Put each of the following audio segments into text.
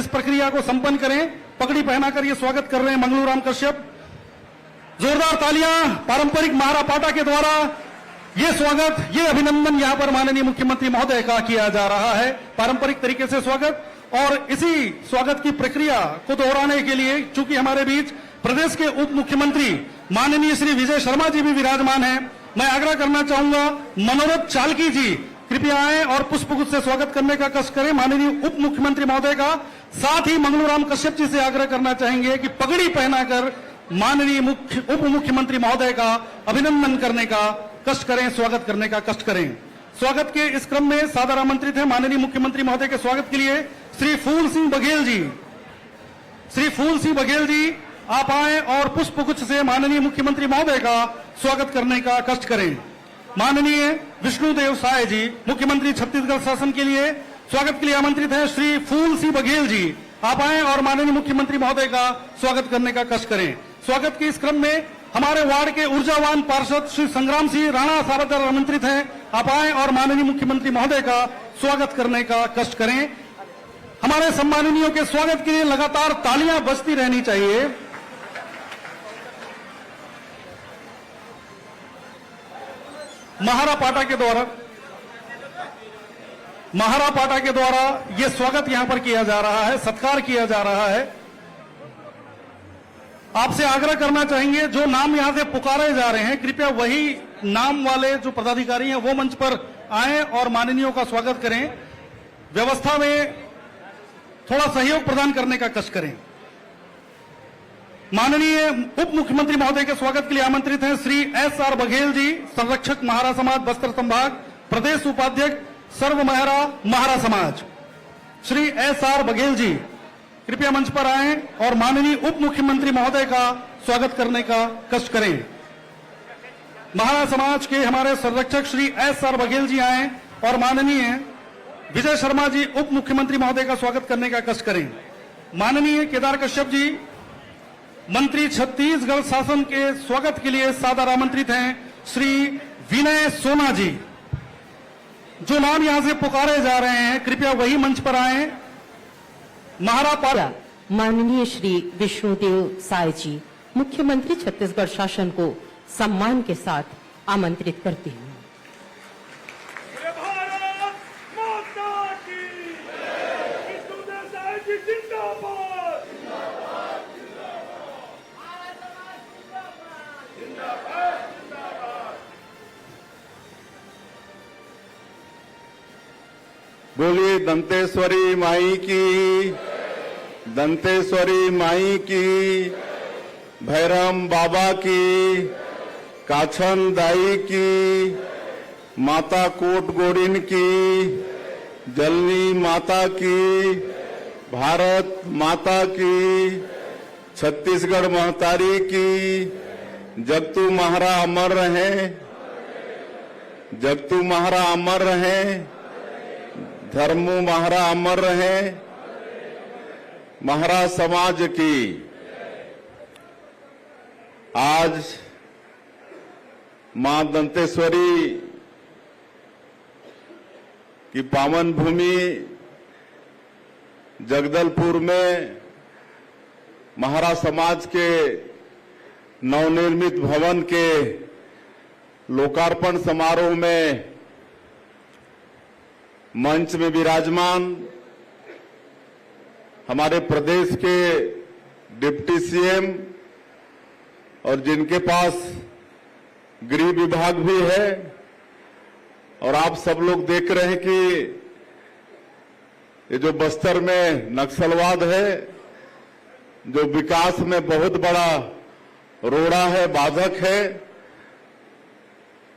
इस प्रक्रिया को संपन्न करें। पगड़ी पहनाकर ये स्वागत कर रहे हैं मंगलू राम कश्यप। जोरदार तालियां पारंपरिक महारा पाटा के द्वारा ये स्वागत, ये अभिनंदन यहां पर माननीय मुख्यमंत्री महोदय का किया जा रहा है। पारंपरिक तरीके से स्वागत, और इसी स्वागत की प्रक्रिया को दोहराने के लिए चूंकि हमारे बीच प्रदेश के उप मुख्यमंत्री माननीय श्री विजय शर्मा जी भी विराजमान हैं, मैं आग्रह करना चाहूंगा मनोरथ चालकी जी कृपया आए और पुष्पगुच्छ से स्वागत करने का कष्ट करें माननीय उप मुख्यमंत्री महोदय का। साथ ही मंगलू राम कश्यप जी से आग्रह करना चाहेंगे कि पगड़ी पहनाकर माननीय उप मुख्यमंत्री महोदय का अभिनंदन करने का कष्ट करें, स्वागत करने का कष्ट करें। स्वागत के इस क्रम में सादर आमंत्रित है माननीय मुख्यमंत्री महोदय के स्वागत के लिए श्री फूल सिंह बघेल जी। श्री फूल सिंह बघेल जी आप आए और पुष्पगुच्छ से माननीय मुख्यमंत्री महोदय का स्वागत करने का कष्ट करें। माननीय विष्णुदेव साय जी मुख्यमंत्री छत्तीसगढ़ शासन के लिए स्वागत के लिए आमंत्रित है। श्री फूल सिंह बघेल जी आप आए और माननीय मुख्यमंत्री महोदय का स्वागत करने का कष्ट करें। स्वागत के इस क्रम में हमारे वार्ड के ऊर्जावान पार्षद श्री संग्राम सिंह राणा सारदर आमंत्रित हैं। आप आए और माननीय मुख्यमंत्री महोदय का स्वागत करने का कष्ट करें। हमारे सम्माननीयों के स्वागत के लिए लगातार तालियां बजती रहनी चाहिए। महारा पाटा के द्वारा यह स्वागत यहां पर किया जा रहा है, सत्कार किया जा रहा है। आपसे आग्रह करना चाहेंगे जो नाम यहां से पुकारे जा रहे हैं कृपया वही नाम वाले जो पदाधिकारी हैं वो मंच पर आएं और माननीयों का स्वागत करें। व्यवस्था में थोड़ा सहयोग प्रदान करने का कष्ट करें। माननीय उप मुख्यमंत्री महोदय के स्वागत के लिए आमंत्रित हैं श्री एस.आर. बघेल जी, संरक्षक महारा समाज बस्तर संभाग, प्रदेश उपाध्यक्ष सर्व महारा समाज। श्री एस.आर. बघेल जी कृपया मंच पर आएं और माननीय उप मुख्यमंत्री महोदय का स्वागत करने का कष्ट करें। महारा समाज के हमारे संरक्षक श्री एस.आर. बघेल जी आएं और माननीय विजय शर्मा जी उप मुख्यमंत्री महोदय का स्वागत करने का कष्ट करें। माननीय केदार कश्यप जी मंत्री छत्तीसगढ़ शासन के स्वागत के लिए सादर आमंत्रित हैं श्री विनय सोना जी। जो नाम यहां से पुकारे जा रहे हैं कृपया वही मंच पर आएं। माननीय श्री विष्णुदेव साय जी मुख्यमंत्री छत्तीसगढ़ शासन को सम्मान के साथ आमंत्रित करते हैं। बोलिए दंतेश्वरी माई की, दंतेश्वरी माई की, भैरम बाबा की, काछन दाई की, माता कोट गोरिन की, जलनी माता की, भारत माता की, छत्तीसगढ़ महतारी की, जगतू महारा अमर रहे, जगतू महारा अमर रहे, धर्मू महारा अमर रहे, महारा समाज की। आज मां दंतेश्वरी की पावन भूमि जगदलपुर में महारा समाज के नवनिर्मित भवन के लोकार्पण समारोह में मंच में विराजमान हमारे प्रदेश के डिप्टी सीएम और जिनके पास गृह विभाग भी है, और आप सब लोग देख रहे हैं कि ये जो बस्तर में नक्सलवाद है, जो विकास में बहुत बड़ा रोड़ा है, बाधक है,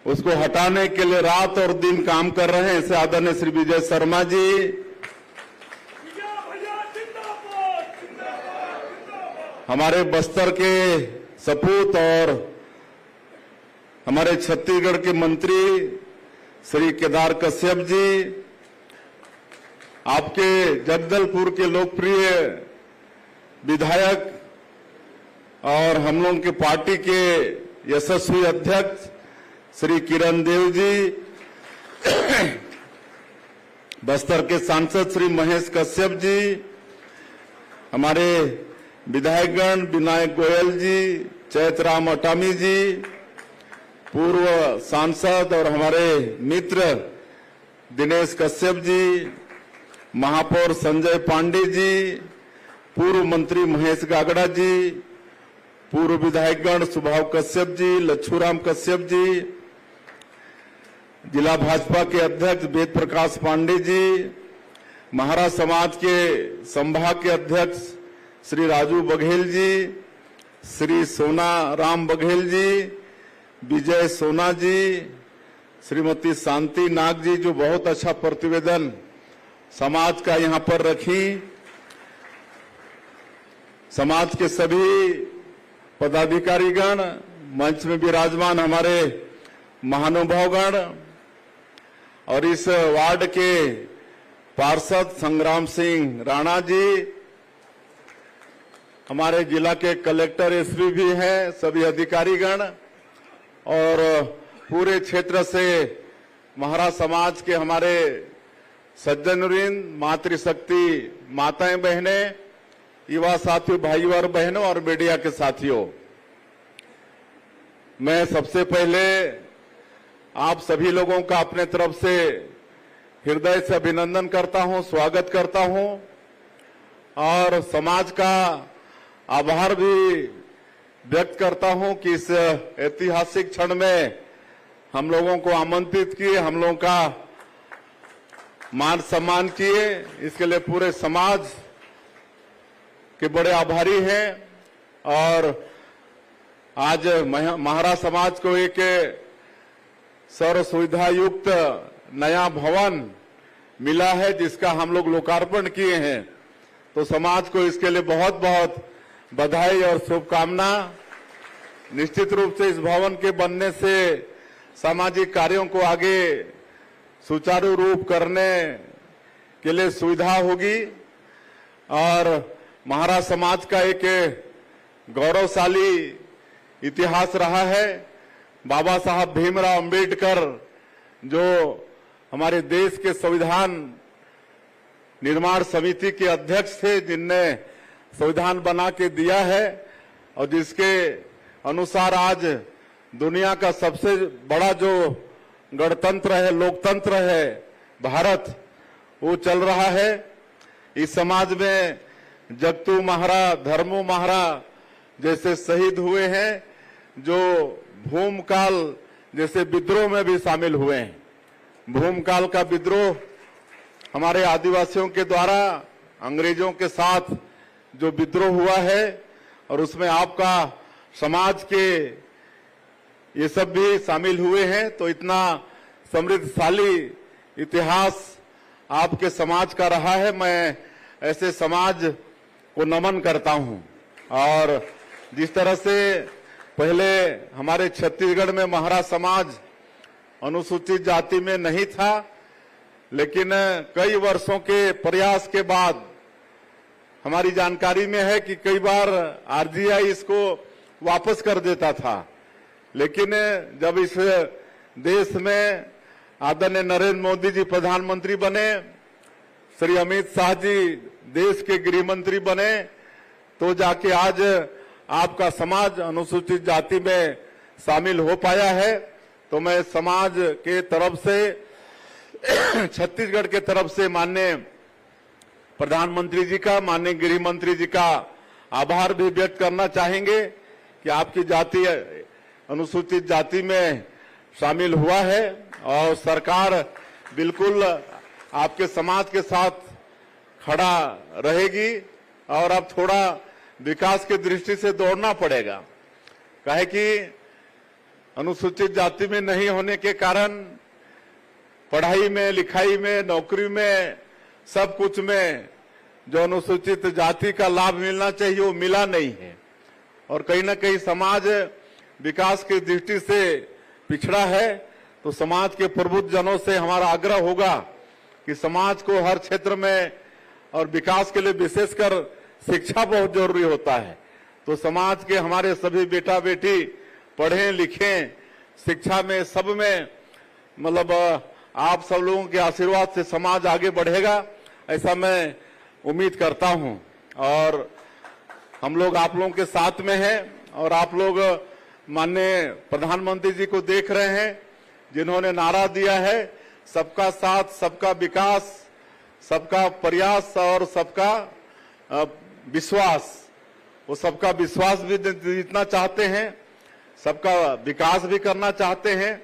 उसको हटाने के लिए रात और दिन काम कर रहे हैं। ऐसे आदरणीय श्री विजय शर्मा जी, हमारे बस्तर के सपूत और हमारे छत्तीसगढ़ के मंत्री श्री केदार कश्यप जी, आपके जगदलपुर के लोकप्रिय विधायक और हम लोगों के पार्टी के यशस्वी अध्यक्ष श्री किरण देव जी, बस्तर के सांसद श्री महेश कश्यप जी, हमारे विधायकगण विनायक गोयल जी, चैतराम अटामी जी, पूर्व सांसद और हमारे मित्र दिनेश कश्यप जी, महापौर संजय पांडे जी, पूर्व मंत्री महेश गागड़ा जी, पूर्व विधायकगण सुभाव कश्यप जी, लच्छूराम कश्यप जी, जिला भाजपा के अध्यक्ष वेद प्रकाश पांडे जी, महारा समाज के संभाग के अध्यक्ष श्री राजू बघेल जी, श्री सोना राम बघेल जी, विजय सोना जी, श्रीमती शांति नाग जी, जो बहुत अच्छा प्रतिवेदन समाज का यहां पर रखी, समाज के सभी पदाधिकारीगण, मंच में विराजमान हमारे महानुभावगण और इस वार्ड के पार्षद संग्राम सिंह राणा जी, हमारे जिला के कलेक्टर एसपी भी हैं, सभी अधिकारीगण और पूरे क्षेत्र से महारा समाज के हमारे सज्जनवृंद, मातृशक्ति माताएं बहनें, युवा साथियों, भाइयों और बहनों और मीडिया के साथियों, मैं सबसे पहले आप सभी लोगों का अपने तरफ से हृदय से अभिनंदन करता हूं, स्वागत करता हूं और समाज का आभार भी व्यक्त करता हूं कि इस ऐतिहासिक क्षण में हम लोगों को आमंत्रित किए, हम लोगों का मान सम्मान किए, इसके लिए पूरे समाज के बड़े आभारी हैं। और आज महारा समाज को एक सर्व सुविधा युक्त नया भवन मिला है जिसका हम लोग लोकार्पण किए हैं, तो समाज को इसके लिए बहुत बहुत बधाई और शुभकामना। निश्चित रूप से इस भवन के बनने से सामाजिक कार्यों को आगे सुचारू रूप करने के लिए सुविधा होगी और महारा समाज का एक गौरवशाली इतिहास रहा है। बाबा साहब भीमराव अंबेडकर जो हमारे देश के संविधान निर्माण समिति के अध्यक्ष थे, जिनने संविधान बना के दिया है और जिसके अनुसार आज दुनिया का सबसे बड़ा जो गणतंत्र है, लोकतंत्र है भारत, वो चल रहा है। इस समाज में जगतू महारा, धर्मू महारा जैसे शहीद हुए हैं, जो भूमकाल जैसे विद्रोह में भी शामिल हुए हैं। भूमकाल का विद्रोह हमारे आदिवासियों के द्वारा अंग्रेजों के साथ जो विद्रोह हुआ है और उसमें आपका समाज के ये सब भी शामिल हुए हैं, तो इतना समृद्धशाली इतिहास आपके समाज का रहा है। मैं ऐसे समाज को नमन करता हूं। और जिस तरह से पहले हमारे छत्तीसगढ़ में महारा समाज अनुसूचित जाति में नहीं था, लेकिन कई वर्षों के प्रयास के बाद हमारी जानकारी में है कि कई बार आरजीआई इसको वापस कर देता था, लेकिन जब इस देश में आदरणीय नरेंद्र मोदी जी प्रधानमंत्री बने, श्री अमित शाह जी देश के गृह मंत्री बने, तो जाके आज आपका समाज अनुसूचित जाति में शामिल हो पाया है। तो मैं समाज के तरफ से, छत्तीसगढ़ के तरफ से माननीय प्रधानमंत्री जी का, माननीय गृह मंत्री जी का आभार भी व्यक्त करना चाहेंगे कि आपकी जाति अनुसूचित जाति में शामिल हुआ है और सरकार बिल्कुल आपके समाज के साथ खड़ा रहेगी। और अब थोड़ा विकास की दृष्टि से दौड़ना पड़ेगा, काहे कि अनुसूचित जाति में नहीं होने के कारण पढ़ाई में, लिखाई में, नौकरी में, सब कुछ में जो अनुसूचित जाति का लाभ मिलना चाहिए वो मिला नहीं है और कहीं ना कहीं समाज विकास की दृष्टि से पिछड़ा है। तो समाज के प्रबुद्ध जनों से हमारा आग्रह होगा कि समाज को हर क्षेत्र में और विकास के लिए विशेषकर शिक्षा बहुत जरूरी होता है। तो समाज के हमारे सभी बेटा बेटी पढ़ें लिखें, शिक्षा में, सब में, मतलब आप सब लोगों के आशीर्वाद से समाज आगे बढ़ेगा, ऐसा मैं उम्मीद करता हूं। और हम लोग आप लोगों के साथ में हैं और आप लोग माननीय प्रधानमंत्री जी को देख रहे हैं, जिन्होंने नारा दिया है सबका साथ, सबका विकास, सबका प्रयास और सबका विश्वास। वो सबका विश्वास भी जीतना चाहते हैं, सबका विकास भी करना चाहते हैं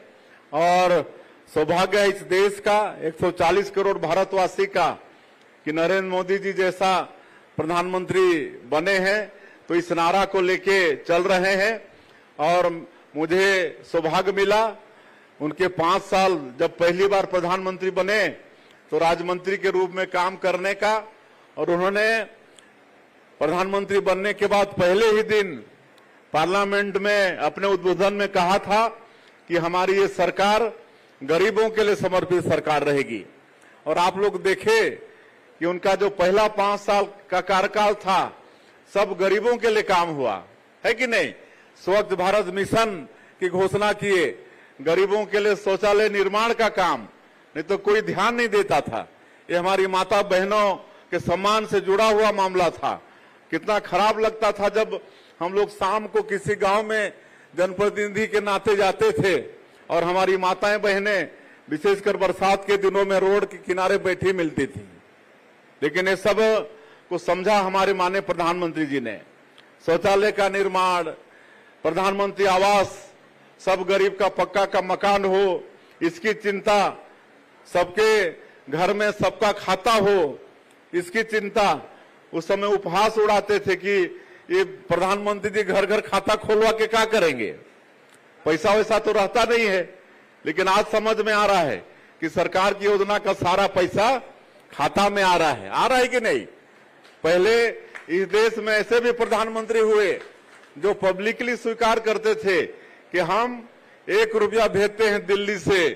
और सौभाग्य है इस देश का 140 करोड़ भारतवासी का कि नरेंद्र मोदी जी जैसा प्रधानमंत्री बने हैं, तो इस नारा को लेके चल रहे हैं। और मुझे सौभाग्य मिला उनके 5 साल जब पहली बार प्रधानमंत्री बने तो राज्यमंत्री के रूप में काम करने का, और उन्होंने प्रधानमंत्री बनने के बाद पहले ही दिन पार्लियामेंट में अपने उद्बोधन में कहा था कि हमारी ये सरकार गरीबों के लिए समर्पित सरकार रहेगी। और आप लोग देखे कि उनका जो पहला 5 साल का कार्यकाल था सब गरीबों के लिए काम हुआ है कि नहीं। स्वच्छ भारत मिशन की घोषणा किए, गरीबों के लिए शौचालय निर्माण का काम, नहीं तो कोई ध्यान नहीं देता था। ये हमारी माता बहनों के सम्मान से जुड़ा हुआ मामला था। कितना खराब लगता था जब हम लोग शाम को किसी गांव में जनप्रतिनिधि के नाते जाते थे और हमारी माताएं बहनें विशेषकर बरसात के दिनों में रोड के किनारे बैठी मिलती थी। लेकिन ये सब को समझा हमारे माननीय प्रधानमंत्री जी ने। शौचालय का निर्माण, प्रधानमंत्री आवास, सब गरीब का पक्का का मकान हो, इसकी चिंता, सबके घर में सबका खाता हो, इसकी चिंता। उस समय उपहास उड़ाते थे कि ये प्रधानमंत्री जी घर घर खाता खोलवा के क्या करेंगे, पैसा वैसा तो रहता नहीं है। लेकिन आज समझ में आ रहा है कि सरकार की योजना का सारा पैसा खाता में आ रहा है कि नहीं। पहले इस देश में ऐसे भी प्रधानमंत्री हुए जो पब्लिकली स्वीकार करते थे कि हम 1 रुपया भेजते हैं दिल्ली से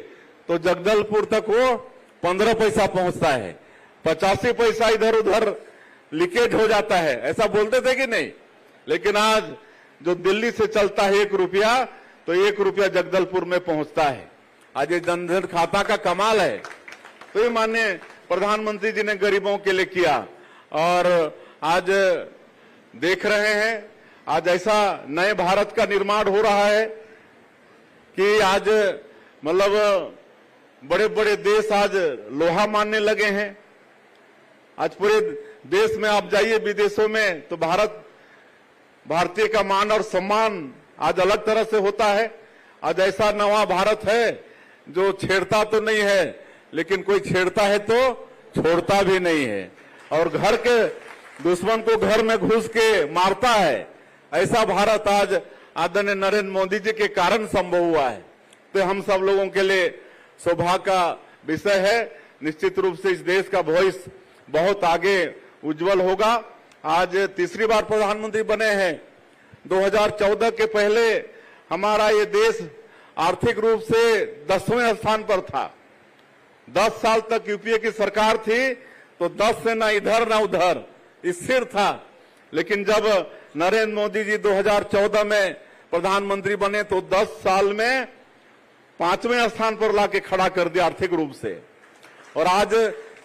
तो जगदलपुर तक वो 15 पैसा पहुंचता है, 85 पैसा इधर उधर लीकेज हो जाता है, ऐसा बोलते थे कि नहीं। लेकिन आज जो दिल्ली से चलता है 1 रुपया तो 1 रुपया जगदलपुर में पहुंचता है। आज ये जनधन खाता का कमाल है। तो ये माननीय प्रधानमंत्री जी ने गरीबों के लिए किया और आज देख रहे हैं आज ऐसा नए भारत का निर्माण हो रहा है कि आज मतलब बड़े बड़े देश आज लोहा मानने लगे हैं। आज पूरे देश में आप जाइए विदेशों में तो भारतीय का मान और सम्मान आज अलग तरह से होता है। आज ऐसा नवा भारत है जो छेड़ता तो नहीं है लेकिन कोई छेड़ता है तो छोड़ता भी नहीं है और घर के दुश्मन को घर में घुस के मारता है। ऐसा भारत आज आदरणीय नरेंद्र मोदी जी के कारण संभव हुआ है। तो हम सब लोगों के लिए सौभाग्य का विषय है। निश्चित रूप से इस देश का भविष्य बहुत आगे उज्जवल होगा। आज तीसरी बार प्रधानमंत्री बने हैं। 2014 के पहले हमारा ये देश आर्थिक रूप से 10वें स्थान पर था। 10 साल तक यूपीए की सरकार थी तो 10 से ना इधर ना उधर स्थिर था। लेकिन जब नरेंद्र मोदी जी 2014 में प्रधानमंत्री बने तो 10 साल में 5वें स्थान पर लाके खड़ा कर दिया आर्थिक रूप से। और आज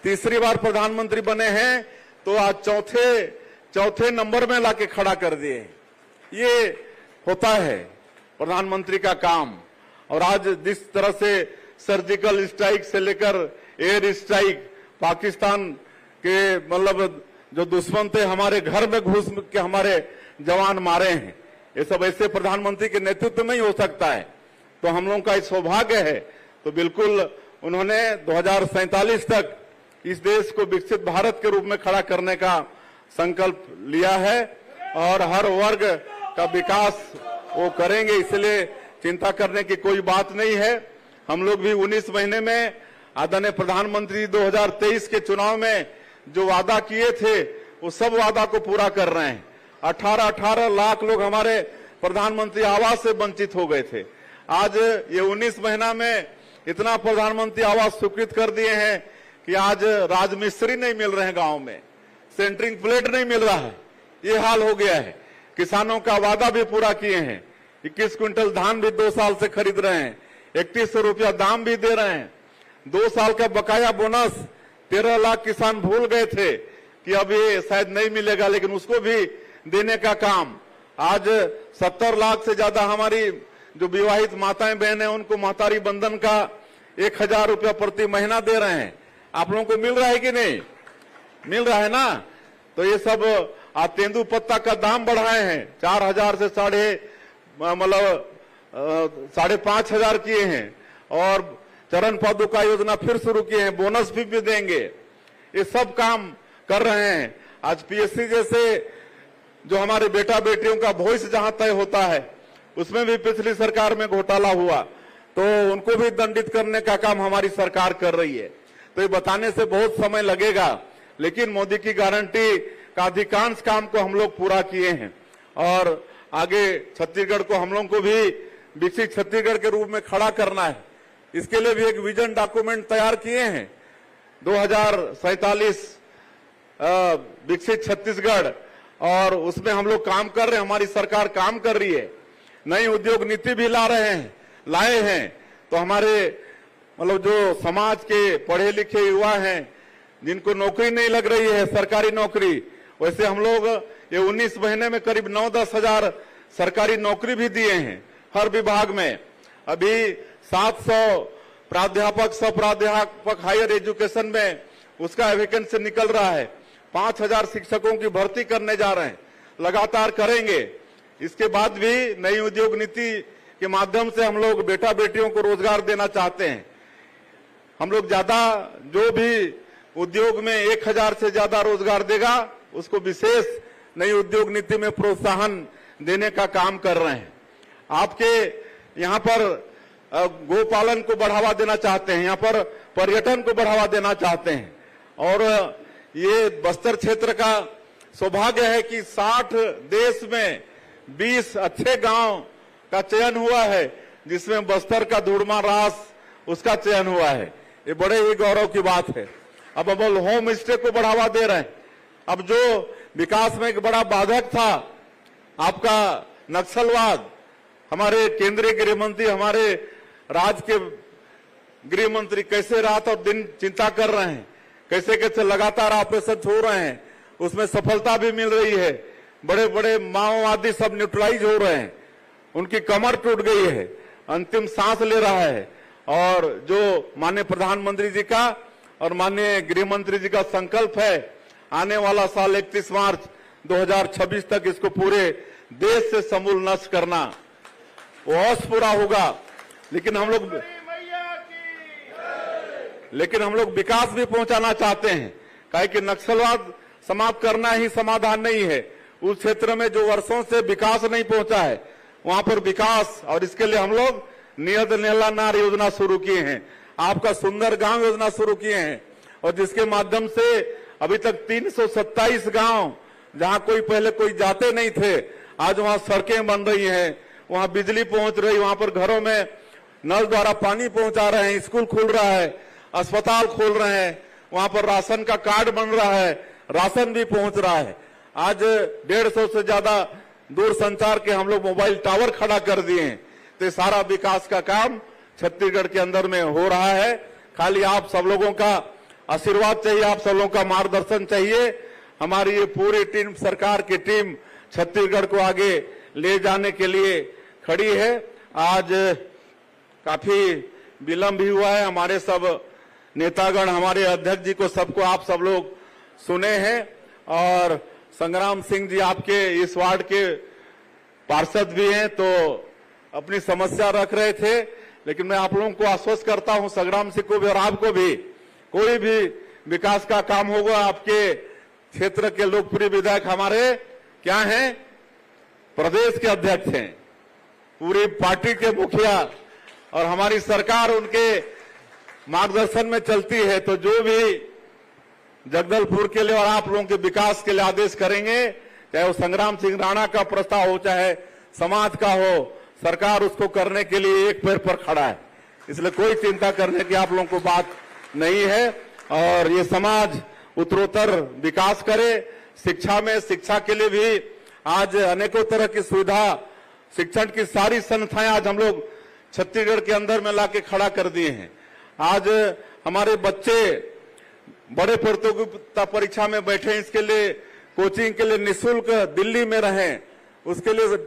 तीसरी बार प्रधानमंत्री बने हैं तो आज चौथे नंबर में लाके खड़ा कर दिए। ये होता है प्रधानमंत्री का काम। और आज जिस तरह से सर्जिकल स्ट्राइक से लेकर एयर स्ट्राइक पाकिस्तान के मतलब जो दुश्मन थे हमारे घर में घुस के हमारे जवान मारे हैं, ये सब ऐसे प्रधानमंत्री के नेतृत्व में ही हो सकता है। तो हम लोगों का सौभाग्य है। तो बिल्कुल उन्होंने 2047 तक इस देश को विकसित भारत के रूप में खड़ा करने का संकल्प लिया है और हर वर्ग का विकास वो करेंगे, इसलिए चिंता करने की कोई बात नहीं है। हम लोग भी 19 महीने में आदरणीय प्रधानमंत्री 2023 के चुनाव में जो वादा किए थे वो सब वादा को पूरा कर रहे हैं। 18 लाख लोग हमारे प्रधानमंत्री आवास से वंचित हो गए थे। आज ये 19 महीना में इतना प्रधानमंत्री आवास स्वीकृत कर दिए हैं कि आज राजमिस्त्री नहीं मिल रहे हैं, गांव में सेंटरिंग प्लेट नहीं मिल रहा है, ये हाल हो गया है। किसानों का वादा भी पूरा किए हैं। 21 क्विंटल धान भी 2 साल से खरीद रहे हैं, 3100 रुपया दाम भी दे रहे हैं। 2 साल का बकाया बोनस 13 लाख किसान भूल गए थे कि अब ये शायद नहीं मिलेगा, लेकिन उसको भी देने का काम आज 70 लाख से ज्यादा हमारी जो विवाहित माताएं बहन है उनको महतारी बंधन का 1000 रुपया प्रति महीना दे रहे हैं। आप लोगों को मिल रहा है कि नहीं? मिल रहा है ना? तो ये सब आप तेंदु पत्ता का दाम बढ़ाए हैं, 4000 से 5,500 किए हैं, और चरण पादुका योजना फिर शुरू किए हैं, बोनस भी देंगे। ये सब काम कर रहे हैं। आज पीएससी जैसे जो हमारे बेटा बेटियों का भविष्य जहां तय होता है उसमें भी पिछली सरकार में घोटाला हुआ, तो उनको भी दंडित करने का काम हमारी सरकार कर रही है। तो ये बताने से बहुत समय लगेगा, लेकिन मोदी की गारंटी का अधिकांश काम को हम लोग पूरा किए हैं, और आगे छत्तीसगढ़ को हम लोग को भी विकसित छत्तीसगढ़ के रूप में खड़ा करना है। इसके लिए भी एक विजन डॉक्यूमेंट तैयार किए हैं, 2047 विकसित छत्तीसगढ़, और उसमें हम लोग काम कर रहे हैं, हमारी सरकार काम कर रही है। नई उद्योग नीति भी लाए हैं। तो हमारे जो समाज के पढ़े लिखे युवा हैं जिनको नौकरी नहीं लग रही है, सरकारी नौकरी, वैसे हम लोग ये 19 महीने में करीब 9-10 हजार सरकारी नौकरी भी दिए हैं हर विभाग में। अभी 700 प्राध्यापक सप्राध्यापक हायर एजुकेशन में उसका वैकेंसी निकल रहा है। 5000 शिक्षकों की भर्ती करने जा रहे हैं, लगातार करेंगे। इसके बाद भी नई उद्योग नीति के माध्यम से हम लोग बेटा बेटियों को रोजगार देना चाहते हैं। हम लोग ज्यादा जो भी उद्योग में 1000 से ज्यादा रोजगार देगा उसको विशेष नई उद्योग नीति में प्रोत्साहन देने का काम कर रहे हैं। आपके यहाँ पर गोपालन को बढ़ावा देना चाहते हैं, यहाँ पर पर्यटन को बढ़ावा देना चाहते हैं, और ये बस्तर क्षेत्र का सौभाग्य है कि 60 देश में 20 अच्छे गांव का चयन हुआ है, जिसमें बस्तर का धुड़मा रास उसका चयन हुआ है। ये बड़े ही गौरव की बात है। अब हम होम स्टे को बढ़ावा दे रहे हैं। अब जो विकास में एक बड़ा बाधक था आपका नक्सलवाद, हमारे केंद्रीय गृह मंत्री, हमारे राज्य के गृह मंत्री कैसे रात और दिन चिंता कर रहे हैं, कैसे कैसे लगातार ऑपरेशन हो रहे हैं, उसमें सफलता भी मिल रही है। बड़े बड़े माओवादी सब न्यूट्रलाइज हो रहे हैं, उनकी कमर टूट गई है, अंतिम सांस ले रहा है। और जो माननीय प्रधानमंत्री जी का और माननीय गृह मंत्री जी का संकल्प है, आने वाला साल 31 मार्च 2026 तक इसको पूरे देश से समूल नष्ट करना, वो अवश्य पूरा होगा। लेकिन हम लोग विकास भी पहुंचाना चाहते हैं, काहे कि नक्सलवाद समाप्त करना ही समाधान नहीं है। उस क्षेत्र में जो वर्षों से विकास नहीं पहुंचा है, वहां पर विकास, और इसके लिए हम लोग नियत नेला नार योजना शुरू किए हैं, आपका सुंदर गांव योजना शुरू किए हैं, और जिसके माध्यम से अभी तक 327 गांव जहां पहले कोई जाते नहीं थे, आज वहां सड़कें बन रही हैं, वहां बिजली पहुंच रही, वहां पर घरों में नल द्वारा पानी पहुंचा रहे हैं, स्कूल खुल रहा है, अस्पताल खोल रहे हैं, वहां पर राशन का कार्ड बन रहा है, राशन भी पहुंच रहा है। आज 150 से ज्यादा दूर संचार के हम लोग मोबाइल टावर खड़ा कर दिए हैं। तो सारा विकास का काम छत्तीसगढ़ के अंदर में हो रहा है। खाली आप सब लोगों का आशीर्वाद चाहिए, आप सब लोगों का मार्गदर्शन चाहिए। हमारी ये पूरी टीम, सरकार की टीम छत्तीसगढ़ को आगे ले जाने के लिए खड़ी है। आज काफी विलंब भी हुआ है, हमारे सब नेतागण, हमारे अध्यक्ष जी को सबको आप सब लोग सुने हैं, और संग्राम सिंह जी आपके इस वार्ड के पार्षद भी हैं, तो अपनी समस्या रख रहे थे। लेकिन मैं आप लोगों को आश्वस्त करता हूं, संग्राम सिंह को भी और आपको भी, कोई भी विकास का काम होगा, आपके क्षेत्र के लोकप्रिय विधायक हमारे क्या हैं, प्रदेश के अध्यक्ष हैं, पूरी पार्टी के मुखिया, और हमारी सरकार उनके मार्गदर्शन में चलती है। तो जो भी जगदलपुर के लिए और आप लोगों के विकास के लिए आदेश करेंगे, चाहे वो संग्राम सिंह राणा का प्रस्ताव हो, चाहे समाज का हो, सरकार उसको करने के लिए एक पैर पर खड़ा है। इसलिए कोई चिंता करने की आप लोगों को बात नहीं है, और ये समाज उत्तरोत्तर विकास करे। शिक्षा में, शिक्षा के लिए भी आज अनेकों तरह की सुविधा, शिक्षण की सारी संस्थाएं आज हम लोग छत्तीसगढ़ के अंदर में लाके खड़ा कर दिए हैं। आज हमारे बच्चे बड़े प्रतियोगिता परीक्षा में बैठे, इसके लिए कोचिंग के लिए निःशुल्क दिल्ली में रहे, उसके लिए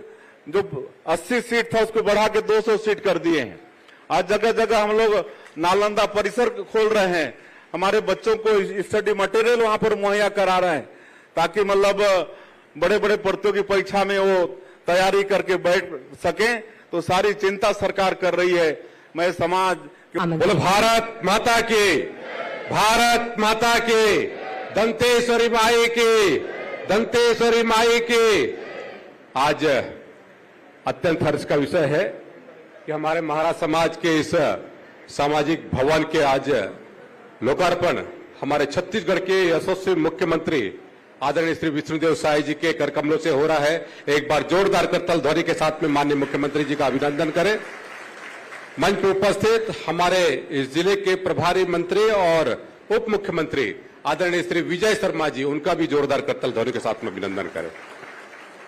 जो 80 सीट था उसको बढ़ा के 200 सीट कर दिए हैं। आज जगह जगह हम लोग नालंदा परिसर खोल रहे हैं, हमारे बच्चों को स्टडी मटेरियल वहां पर मुहैया करा रहे हैं, ताकि मतलब बड़े बड़े प्रतियोगी परीक्षा में वो तैयारी करके बैठ सकें। तो सारी चिंता सरकार कर रही है। मैं समाज बोलो भारत माता की, भारत माता की, दंतेश्वरी माई की, दंतेश्वरी माई की। आज अत्यंत हर्ष का विषय है कि हमारे महाराज समाज के इस सामाजिक भवन के आज लोकार्पण हमारे छत्तीसगढ़ के यशस्वी मुख्यमंत्री आदरणीय श्री विष्णुदेव साय जी के कर कमलों से हो रहा है। एक बार जोरदार करतल ध्वनि के साथ में माननीय मुख्यमंत्री जी का अभिनंदन करें। मंच पर उपस्थित हमारे इस जिले के प्रभारी मंत्री और उप मुख्यमंत्री आदरणीय श्री विजय शर्मा जी, उनका भी जोरदार करतल ध्वनि के साथ में अभिनंदन करें।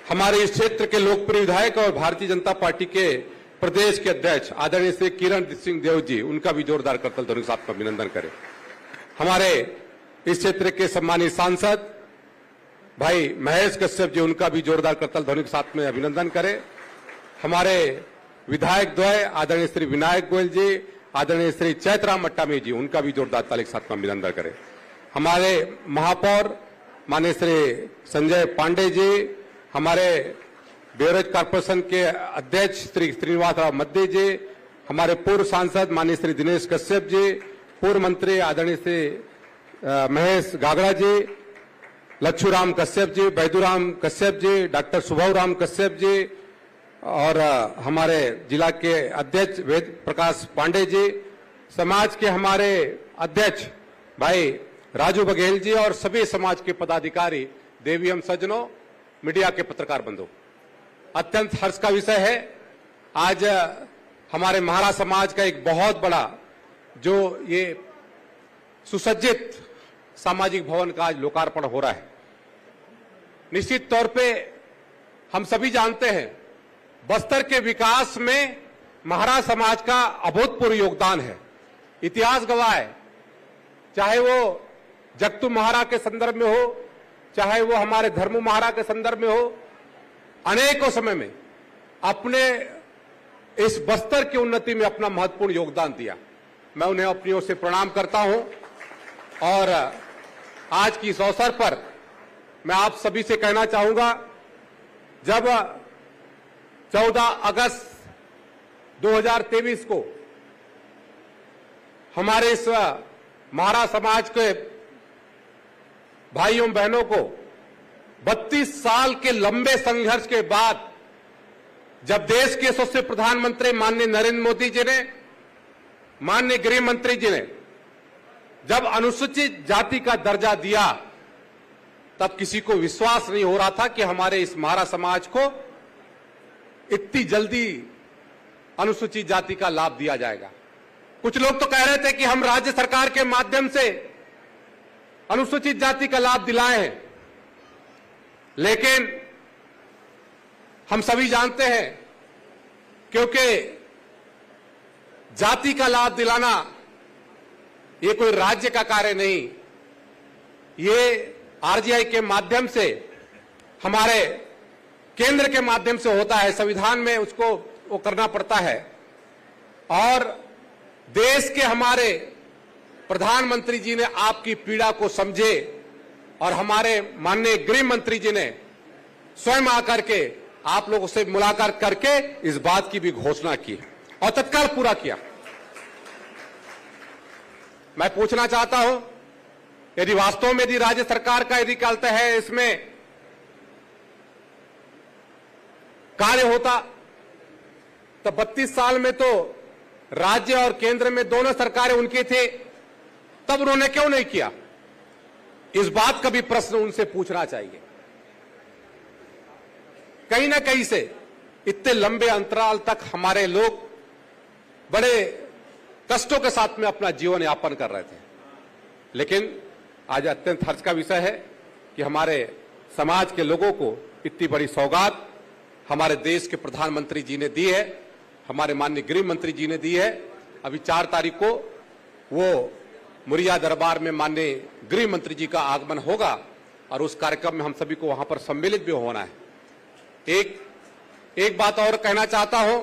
हमारे इस क्षेत्र के लोकप्रिय विधायक और भारतीय जनता पार्टी के प्रदेश के अध्यक्ष आदरणीय श्री किरण सिंह देव जी, उनका भी जोरदार करतल ध्वनि के साथ में अभिनंदन करें। हमारे इस क्षेत्र के सम्मानित सांसद भाई महेश कश्यप जी, उनका भी जोरदार करतल ध्वनि के साथ में अभिनंदन करें। हमारे विधायक द्वय आदरणीय श्री विनायक गोयल जी, आदरणीय श्री चैतराम अट्टामी जी, उनका भी जोरदार ताली के साथ में अभिनंदन करें। हमारे महापौर माननीय श्री संजय पांडे जी, हमारे बेरोज कॉर्पोरेशन के अध्यक्ष श्री श्रीनिवास राव मद्दी जी, हमारे पूर्व सांसद माननीय श्री दिनेश कश्यप जी, पूर्व मंत्री आदरणीय श्री महेश गागड़ा जी, लच्छूराम कश्यप जी, बैदूराम कश्यप जी, डॉक्टर सुभव राम कश्यप जी और हमारे जिला के अध्यक्ष वेद प्रकाश पांडे जी, समाज के हमारे अध्यक्ष भाई राजू बघेल जी और सभी समाज के पदाधिकारी, देवी एवं सज्जनों, मीडिया के पत्रकार बंधु, अत्यंत हर्ष का विषय है। आज हमारे महाराज समाज का एक बहुत बड़ा जो ये सुसज्जित सामाजिक भवन का आज लोकार्पण हो रहा है। निश्चित तौर पे हम सभी जानते हैं बस्तर के विकास में महाराज समाज का अभूतपूर्व योगदान है। इतिहास गवाह है, चाहे वो जगतू महाराज के संदर्भ में हो, चाहे वो हमारे धर्मू महाराज के संदर्भ में हो, अनेकों समय में अपने इस बस्तर की उन्नति में अपना महत्वपूर्ण योगदान दिया। मैं उन्हें अपनी ओर से प्रणाम करता हूं और आज की इस अवसर पर मैं आप सभी से कहना चाहूंगा, जब 14 अगस्त 2023 को हमारे इस महाराज समाज के भाइयों बहनों को 32 साल के लंबे संघर्ष के बाद जब देश के यशस्वी प्रधानमंत्री माननीय नरेंद्र मोदी जी ने, माननीय गृह मंत्री जी ने जब अनुसूचित जाति का दर्जा दिया, तब किसी को विश्वास नहीं हो रहा था कि हमारे इस महाराज समाज को इतनी जल्दी अनुसूचित जाति का लाभ दिया जाएगा। कुछ लोग तो कह रहे थे कि हम राज्य सरकार के माध्यम से अनुसूचित जाति का लाभ दिलाए हैं, लेकिन हम सभी जानते हैं क्योंकि जाति का लाभ दिलाना ये कोई राज्य का कार्य नहीं, ये आरजीआई के माध्यम से, हमारे केंद्र के माध्यम से होता है। संविधान में उसको वो करना पड़ता है और देश के हमारे प्रधानमंत्री जी ने आपकी पीड़ा को समझे और हमारे माननीय गृह मंत्री जी ने स्वयं आकर के आप लोगों से मुलाकात करके इस बात की भी घोषणा की और तत्काल पूरा किया। मैं पूछना चाहता हूं, यदि वास्तव में यदि राज्य सरकार का यदि कहते है इसमें कार्य होता, तो 32 साल में तो राज्य और केंद्र में दोनों सरकारें उनकी थी, तब उन्होंने क्यों नहीं किया? इस बात का भी प्रश्न उनसे पूछना चाहिए। कहीं ना कहीं से इतने लंबे अंतराल तक हमारे लोग बड़े कष्टों के साथ में अपना जीवन यापन कर रहे थे, लेकिन आज अत्यंत हर्ष का विषय है कि हमारे समाज के लोगों को इतनी बड़ी सौगात हमारे देश के प्रधानमंत्री जी ने दी है, हमारे माननीय गृह मंत्री जी ने दी है। अभी 4 तारीख को वो मुरिया दरबार में माननीय गृह मंत्री जी का आगमन होगा और उस कार्यक्रम में हम सभी को वहां पर सम्मिलित भी होना है। एक बात और कहना चाहता हूं,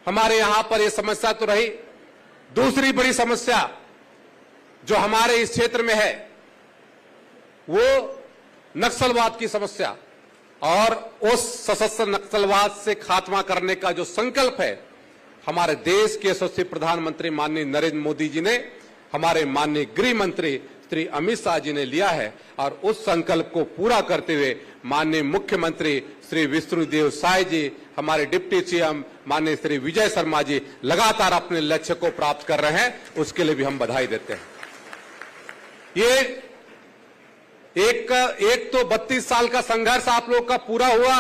हमारे यहां पर यह समस्या तो रही, दूसरी बड़ी समस्या जो हमारे इस क्षेत्र में है वो नक्सलवाद की समस्या, और उस सशस्त्र नक्सलवाद से खात्मा करने का जो संकल्प है हमारे देश के यशस्वी प्रधानमंत्री माननीय नरेंद्र मोदी जी ने, हमारे माननीय गृह मंत्री श्री अमित शाह जी ने लिया है, और उस संकल्प को पूरा करते हुए माननीय मुख्यमंत्री श्री विष्णुदेव साय जी, हमारे डिप्टी सीएम माननीय श्री विजय शर्मा जी लगातार अपने लक्ष्य को प्राप्त कर रहे हैं, उसके लिए भी हम बधाई देते हैं। ये एक तो 32 साल का संघर्ष आप लोग का पूरा हुआ,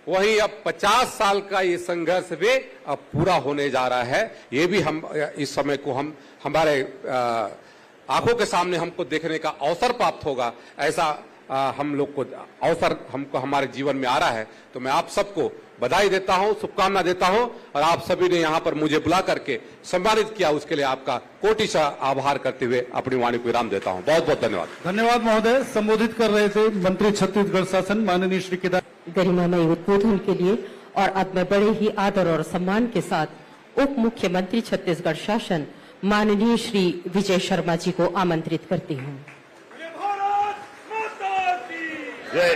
वहीं अब 50 साल का ये संघर्ष भी अब पूरा होने जा रहा है। ये भी हम इस समय को हम हमारे आंखों के सामने हमको देखने का अवसर प्राप्त होगा, ऐसा हम लोग को अवसर हमको हमारे जीवन में आ रहा है। तो मैं आप सबको बधाई देता हूं, शुभकामना देता हूं, और आप सभी ने यहां पर मुझे बुला करके सम्मानित किया, उसके लिए आपका कोटिशा आभार करते हुए अपनी वाणी को विराम देता हूं। बहुत बहुत धन्यवाद। धन्यवाद महोदय। संबोधित कर रहे थे मंत्री छत्तीसगढ़ शासन माननीय श्री केदार। गरिमामय उद्बोधन के लिए और अब मैं बड़े ही आदर और सम्मान के साथ उप मुख्यमंत्री छत्तीसगढ़ शासन माननीय श्री विजय शर्मा जी को आमंत्रित करती हूँ। जय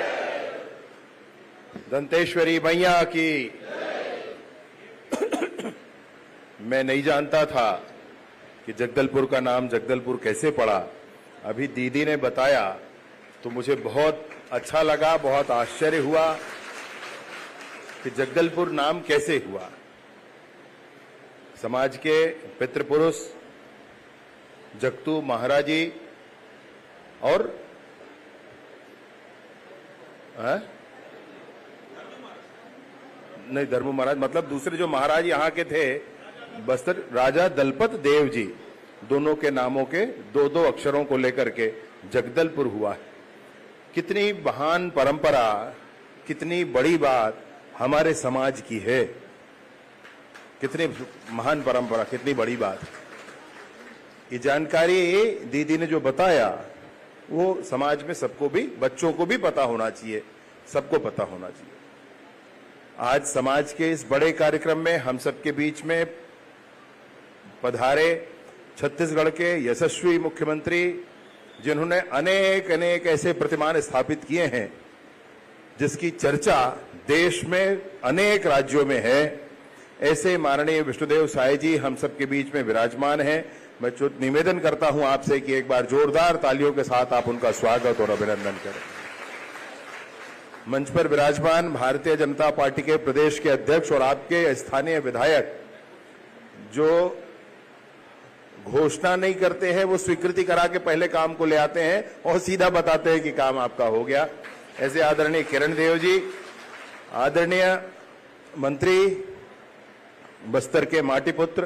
दंतेश्वरी मैया की। मैं नहीं जानता था कि जगदलपुर का नाम जगदलपुर कैसे पड़ा। अभी दीदी ने बताया तो मुझे बहुत अच्छा लगा, बहुत आश्चर्य हुआ कि जगदलपुर नाम कैसे हुआ। समाज के पितृपुरुष जगतू महाराज जी और नहीं धर्म महाराज मतलब दूसरे जो महाराज यहाँ के थे बस्तर राजा दलपत देव जी, दोनों के नामों के दो दो अक्षरों को लेकर के जगदलपुर हुआ है। कितनी महान परंपरा, कितनी बड़ी बात हमारे समाज की है, कितनी महान परंपरा, कितनी बड़ी बात। ये जानकारी दीदी ने जो बताया वो समाज में सबको भी, बच्चों को भी पता होना चाहिए, सबको पता होना चाहिए। आज समाज के इस बड़े कार्यक्रम में हम सबके बीच में पधारे छत्तीसगढ़ के यशस्वी मुख्यमंत्री, जिन्होंने अनेक अनेक ऐसे प्रतिमान स्थापित किए हैं जिसकी चर्चा देश में अनेक राज्यों में है, ऐसे माननीय विष्णुदेव साय जी हम सबके बीच में विराजमान हैं। मैं निवेदन करता हूं आपसे कि एक बार जोरदार तालियों के साथ आप उनका स्वागत और अभिनंदन करें। मंच पर विराजमान भारतीय जनता पार्टी के प्रदेश के अध्यक्ष और आपके स्थानीय विधायक जो घोषणा नहीं करते हैं, वो स्वीकृति करा के पहले काम को ले आते हैं और सीधा बताते हैं कि काम आपका हो गया। ऐसे आदरणीय किरण देव जी, आदरणीय मंत्री बस्तर के माटी पुत्र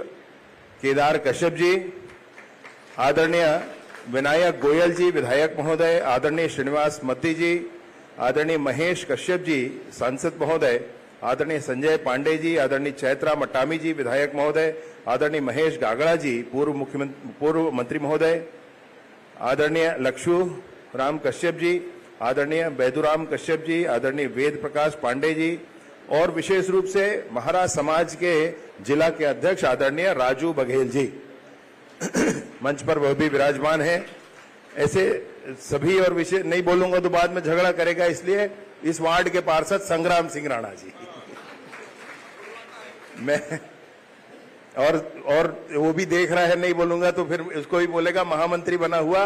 केदार कश्यप जी, आदरणीय विनायक गोयल जी विधायक महोदय, आदरणीय श्रीनिवास मत्ती जी, आदरणीय महेश कश्यप जी सांसद महोदय, आदरणीय संजय पांडे जी, आदरणीय चैत्रा मट्टामी जी विधायक महोदय, आदरणीय महेश गागड़ा जी पूर्व मंत्री महोदय, आदरणीय लक्षु राम कश्यप जी, आदरणीय बैदुराम कश्यप जी, आदरणीय वेद प्रकाश पांडे जी, और विशेष रूप से महाराज समाज के जिला के अध्यक्ष आदरणीय राजू बघेल जी मंच पर वह भी विराजमान है। ऐसे सभी, और विशेष नहीं बोलूंगा तो बाद में झगड़ा करेगा, इसलिए इस वार्ड के पार्षद संग्राम सिंह राणा जी मैं और वो भी देख रहा है, नहीं बोलूंगा तो फिर उसको भी बोलेगा महामंत्री बना हुआ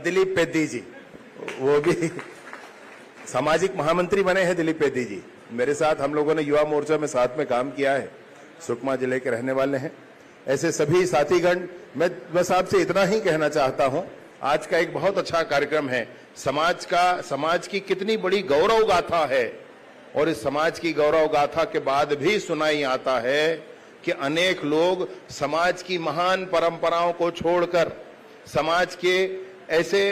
दिलीप पेद्दी जी, वो भी सामाजिक महामंत्री बने हैं दिलीप पेद्दी जी। मेरे साथ हम लोगों ने युवा मोर्चा में साथ में काम किया है, सुकमा जिले के रहने वाले हैं। ऐसे सभी साथीगण, मैं बस आपसे इतना ही कहना चाहता हूं, आज का एक बहुत अच्छा कार्यक्रम है। समाज की कितनी बड़ी गौरव गाथा है, और इस समाज की गौरव गाथा के बाद भी सुनाई आता है कि अनेक लोग समाज की महान परंपराओं को छोड़कर, समाज के ऐसे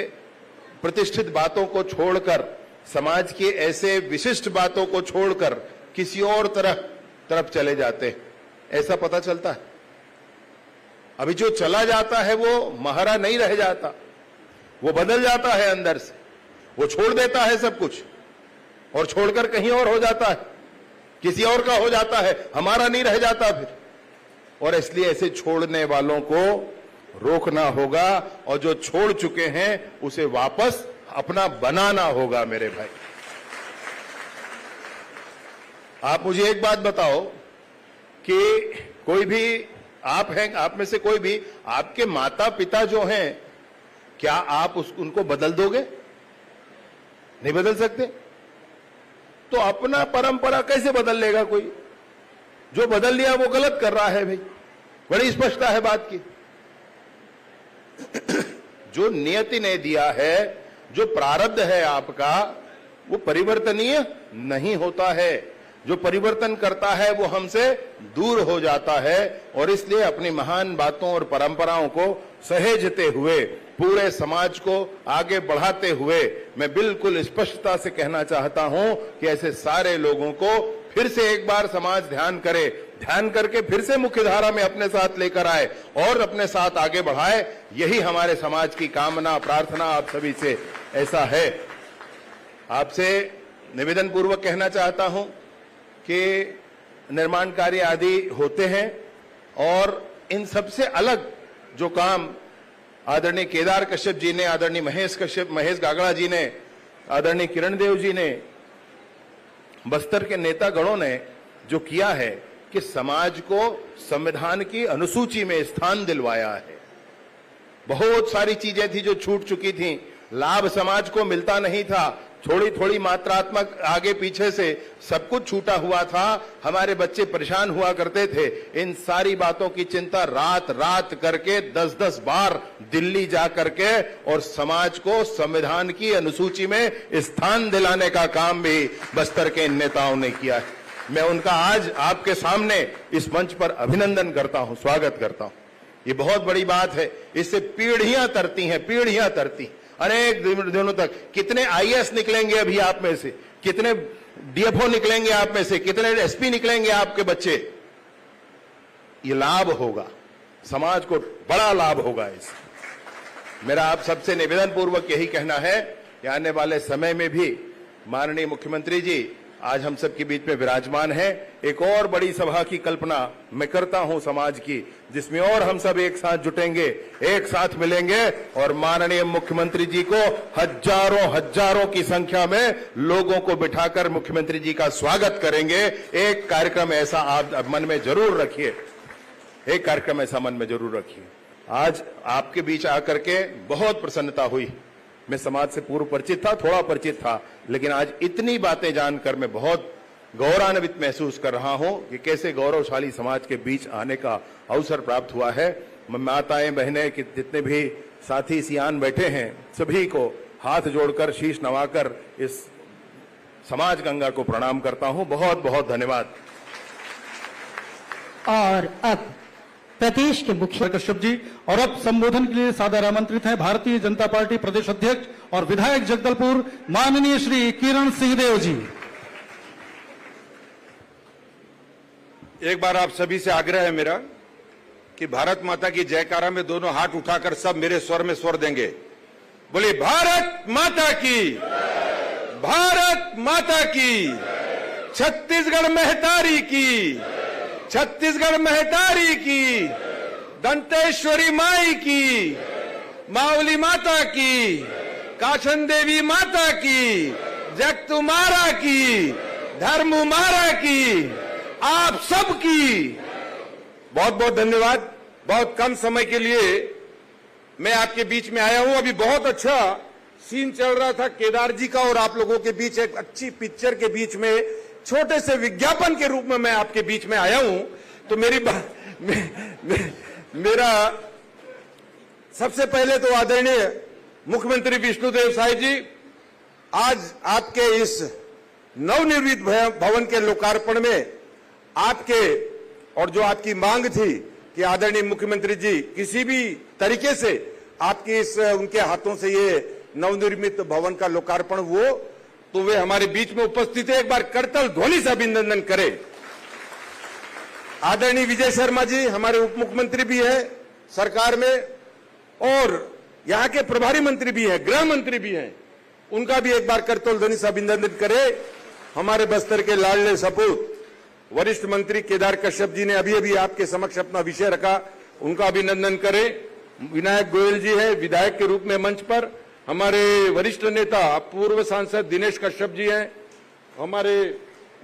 प्रतिष्ठित बातों को छोड़कर, समाज की ऐसे विशिष्ट बातों को छोड़कर किसी और तरफ चले जाते हैं, ऐसा पता चलता है। अभी जो चला जाता है वो महारा नहीं रह जाता, वो बदल जाता है अंदर से, वो छोड़ देता है सब कुछ और छोड़कर कहीं और हो जाता है, किसी और का हो जाता है, हमारा नहीं रह जाता फिर। और इसलिए ऐसे छोड़ने वालों को रोकना होगा और जो छोड़ चुके हैं उसे वापस अपना बनाना होगा। मेरे भाई, आप मुझे एक बात बताओ कि कोई भी आप हैं, आप में से कोई भी, आपके माता पिता जो हैं, क्या आप उनको बदल दोगे? नहीं बदल सकते। तो अपना परंपरा कैसे बदल लेगा कोई? जो बदल लिया वो गलत कर रहा है भाई, बड़ी स्पष्टता है बात की। जो नियति ने दिया है, जो प्रारब्ध है आपका, वो परिवर्तनीय नहीं होता है। जो परिवर्तन करता है वो हमसे दूर हो जाता है। और इसलिए अपनी महान बातों और परंपराओं को सहेजते हुए, पूरे समाज को आगे बढ़ाते हुए, मैं बिल्कुल स्पष्टता से कहना चाहता हूं कि ऐसे सारे लोगों को फिर से एक बार समाज ध्यान करे, ध्यान करके फिर से मुख्य धारा में अपने साथ लेकर आए और अपने साथ आगे बढ़ाए। यही हमारे समाज की कामना, प्रार्थना आप सभी से ऐसा है। आपसे निवेदन पूर्वक कहना चाहता हूं कि निर्माण कार्य आदि होते हैं और इन सबसे अलग जो काम आदरणीय केदार कश्यप जी ने, आदरणीय महेश गागड़ा जी ने, आदरणीय किरण देव जी ने, बस्तर के नेतागणों ने जो किया है कि समाज को संविधान की अनुसूची में स्थान दिलवाया है। बहुत सारी चीजें थी जो छूट चुकी थी, लाभ समाज को मिलता नहीं था, थोड़ी थोड़ी मात्रात्मक आगे पीछे से सब कुछ छूटा हुआ था, हमारे बच्चे परेशान हुआ करते थे। इन सारी बातों की चिंता रात रात करके 10-10 बार दिल्ली जा करके और समाज को संविधान की अनुसूची में स्थान दिलाने का काम भी बस्तर के इन नेताओं ने किया है। मैं उनका आज आपके सामने इस मंच पर अभिनंदन करता हूं, स्वागत करता हूं। ये बहुत बड़ी बात है, इससे पीढ़ियां तरती हैं, पीढ़ियां तरती, अनेक दिनों तक। कितने आईएएस निकलेंगे अभी आप में से, कितने डीएफओ निकलेंगे आप में से, कितने एसपी निकलेंगे आपके बच्चे। ये लाभ होगा, समाज को बड़ा लाभ होगा इससे। मेरा आप सबसे निवेदन पूर्वक यही कहना है कि आने वाले समय में भी माननीय मुख्यमंत्री जी आज हम सबके बीच में विराजमान है। एक और बड़ी सभा की कल्पना मैं करता हूं समाज की, जिसमें और हम सब एक साथ जुटेंगे, एक साथ मिलेंगे और माननीय मुख्यमंत्री जी को हजारों की संख्या में लोगों को बिठाकर मुख्यमंत्री जी का स्वागत करेंगे। एक कार्यक्रम ऐसा आप मन में जरूर रखिए, एक कार्यक्रम ऐसा मन में जरूर रखिए। आज आपके बीच आकर के बहुत प्रसन्नता हुई। मैं समाज से पूर्व परिचित था, थोड़ा परिचित था, लेकिन आज इतनी बातें जानकर मैं बहुत गौरवान्वित महसूस कर रहा हूं कि कैसे गौरवशाली समाज के बीच आने का अवसर प्राप्त हुआ है। माताएं, बहनें, कि जितने भी साथी सियान बैठे हैं, सभी को हाथ जोड़कर, शीश नवाकर इस समाज गंगा को प्रणाम करता हूं। बहुत बहुत धन्यवाद। और अब प्रदेश के मुख्य कश्यप जी, और अब संबोधन के लिए सादर आमंत्रित हैं भारतीय जनता पार्टी प्रदेश अध्यक्ष और विधायक जगदलपुर माननीय श्री किरण सिंहदेव जी। एक बार आप सभी से आग्रह है मेरा कि भारत माता की जयकारा में दोनों हाथ उठाकर सब मेरे स्वर में स्वर देंगे। बोलिए भारत माता की, भारत माता की, छत्तीसगढ़ महतारी की, छत्तीसगढ़ महतारी की, दंतेश्वरी माई की, मावली माता की, काशन देवी माता की, जगतुमारा की, धर्मुमारा की, आप सबकी बहुत बहुत धन्यवाद। बहुत कम समय के लिए मैं आपके बीच में आया हूं। अभी बहुत अच्छा सीन चल रहा था केदार जी का और आप लोगों के बीच, एक अच्छी पिक्चर के बीच में छोटे से विज्ञापन के रूप में मैं आपके बीच में आया हूं। तो मेरा सबसे पहले तो आदरणीय मुख्यमंत्री विष्णुदेव साय जी, आज आपके इस नवनिर्मित भवन के लोकार्पण में आपके और जो आपकी मांग थी कि आदरणीय मुख्यमंत्री जी किसी भी तरीके से आपकी इस उनके हाथों से ये नवनिर्मित भवन का लोकार्पण हो, तो वे हमारे बीच में उपस्थित है। एक बार करतल ध्वनि से अभिनंदन करें। आदरणीय विजय शर्मा जी हमारे उप मुख्यमंत्री भी है, सरकार में, और यहाँ के प्रभारी मंत्री भी हैं, गृह मंत्री भी हैं, उनका भी एक बार करतोल ध्वनि से अभिनंदन करें। हमारे बस्तर के लाडले सपूत वरिष्ठ मंत्री केदार कश्यप जी ने अभी अभी आपके समक्ष अपना विषय रखा, उनका अभिनंदन करें। विनायक गोयल जी है विधायक के रूप में मंच पर, हमारे वरिष्ठ नेता पूर्व सांसद दिनेश कश्यप जी हैं, हमारे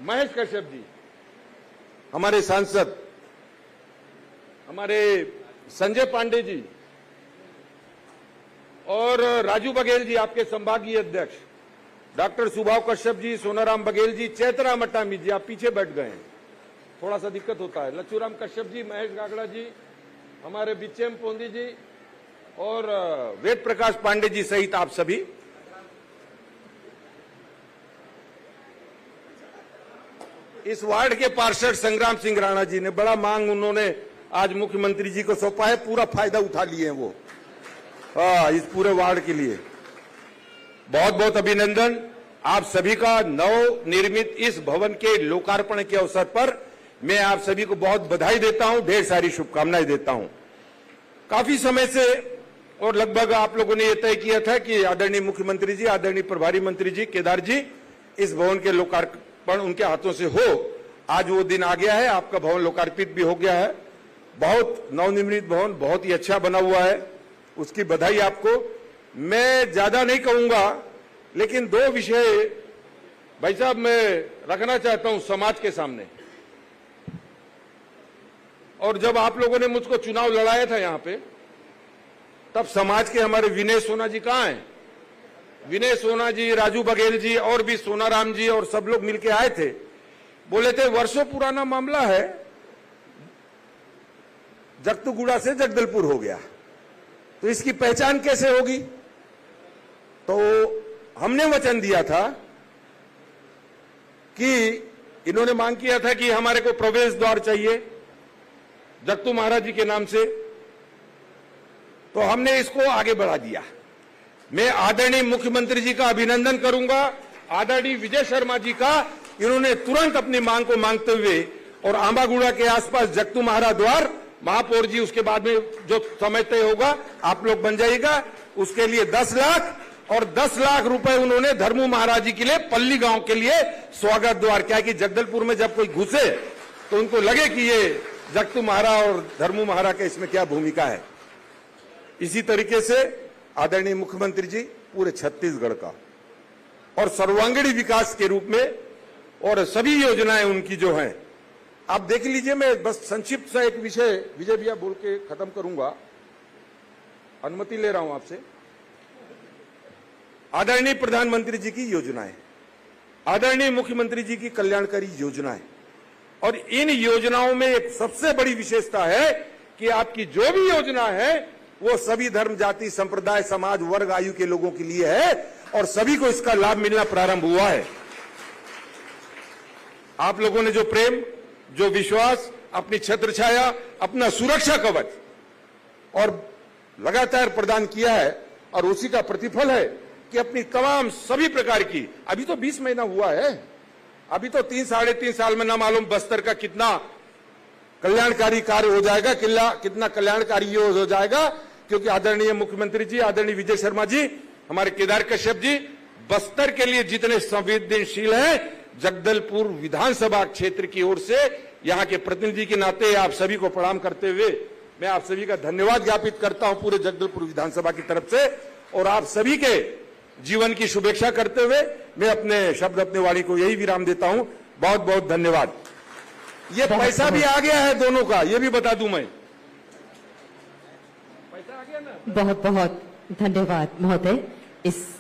महेश कश्यप जी, हमारे सांसद हमारे संजय पांडे जी, और राजू बघेल जी आपके संभागीय अध्यक्ष, डॉक्टर सुभाव कश्यप जी, सोनाराम बघेल जी, चैतराम अट्टामी जी, आप पीछे बैठ गए हैं, थोड़ा सा दिक्कत होता है, लच्छूराम कश्यप जी, महेश गागड़ा जी, हमारे बिच्चेम पोंदी जी और वेद प्रकाश पांडे जी सहित आप सभी। इस वार्ड के पार्षद संग्राम सिंह राणा जी ने बड़ा मांग उन्होंने आज मुख्यमंत्री जी को सौंपा है, पूरा फायदा उठा लिए हैं वो, इस पूरे वार्ड के लिए बहुत बहुत अभिनंदन। आप सभी का नव निर्मित इस भवन के लोकार्पण के अवसर पर मैं आप सभी को बहुत बधाई देता हूं, ढेर सारी शुभकामनाएं देता हूं। काफी समय से और लगभग आप लोगों ने यह तय किया था कि आदरणीय मुख्यमंत्री जी, आदरणीय प्रभारी मंत्री जी केदार जी, इस भवन के लोकार्पण उनके हाथों से हो। आज वो दिन आ गया है, आपका भवन लोकार्पित भी हो गया है। बहुत नवनिर्मित भवन बहुत ही अच्छा बना हुआ है, उसकी बधाई आपको। मैं ज्यादा नहीं कहूंगा, लेकिन दो विषय भाई साहब मैं रखना चाहता हूं समाज के सामने। और जब आप लोगों ने मुझको चुनाव लड़ाया था यहां पे, तब समाज के हमारे विनय सोना जी कहां हैं? विनय सोना जी, राजू बघेल जी और भी सोनाराम जी और सब लोग मिलके आए थे, बोले थे वर्षों पुराना मामला है, जगतूगुड़ा से जगदलपुर हो गया, तो इसकी पहचान कैसे होगी? तो हमने वचन दिया था कि इन्होंने मांग किया था कि हमारे को प्रवेश द्वार चाहिए जगतू महाराज जी के नाम से, तो हमने इसको आगे बढ़ा दिया। मैं आदरणीय मुख्यमंत्री जी का अभिनंदन करूंगा, आदरणीय विजय शर्मा जी का, इन्होंने तुरंत अपनी मांग को मांगते हुए और आंबागुड़ा के आसपास जगतू महाराज द्वार, महापौर जी उसके बाद में जो समय तय होगा आप लोग बन जाइएगा, उसके लिए 10 लाख और 10 लाख रुपए उन्होंने धर्मू महाराज जी के लिए पल्ली गांव के लिए स्वागत द्वार, क्या कि जगदलपुर में जब कोई घुसे तो उनको लगे कि ये जगतू महाराज और धर्मू महाराज का इसमें क्या भूमिका है। इसी तरीके से आदरणीय मुख्यमंत्री जी पूरे छत्तीसगढ़ का और सर्वांगीण विकास के रूप में और सभी योजनाएं उनकी जो हैं आप देख लीजिए। मैं बस संक्षिप्त सा एक विषय विजय भैया बोल के खत्म करूंगा, अनुमति ले रहा हूं आपसे। आदरणीय प्रधानमंत्री जी की योजनाएं, आदरणीय मुख्यमंत्री जी की कल्याणकारी योजनाएं, और इन योजनाओं में एक सबसे बड़ी विशेषता है कि आपकी जो भी योजना है वो सभी धर्म, जाति, संप्रदाय, समाज, वर्ग, आयु के लोगों के लिए है और सभी को इसका लाभ मिलना प्रारंभ हुआ है। आप लोगों ने जो प्रेम, जो विश्वास, अपनी छत्र छाया, अपना सुरक्षा कवच और लगातार प्रदान किया है, और उसी का प्रतिफल है कि अपनी तमाम सभी प्रकार की, अभी तो 20 महीना हुआ है, अभी तो 3 साढ़े 3 साल में ना मालूम बस्तर का कितना कल्याणकारी कार्य हो जाएगा, कितना कल्याणकारी हो जाएगा, क्योंकि आदरणीय मुख्यमंत्री जी, आदरणीय विजय शर्मा जी, हमारे केदार कश्यप जी बस्तर के लिए जितने संवेदनशील हैं, जगदलपुर विधानसभा क्षेत्र की ओर से यहां के प्रतिनिधि के नाते आप सभी को प्रणाम करते हुए मैं आप सभी का धन्यवाद ज्ञापित करता हूं पूरे जगदलपुर विधानसभा की तरफ से, और आप सभी के जीवन की शुभेच्छा करते हुए मैं अपने शब्द, अपने वाणी को यही विराम देता हूं। बहुत बहुत धन्यवाद। ये पैसा भी आ गया है दोनों का, ये भी बता दूं मैं, पैसा आ गया ना। बहुत बहुत धन्यवाद महोदय। इस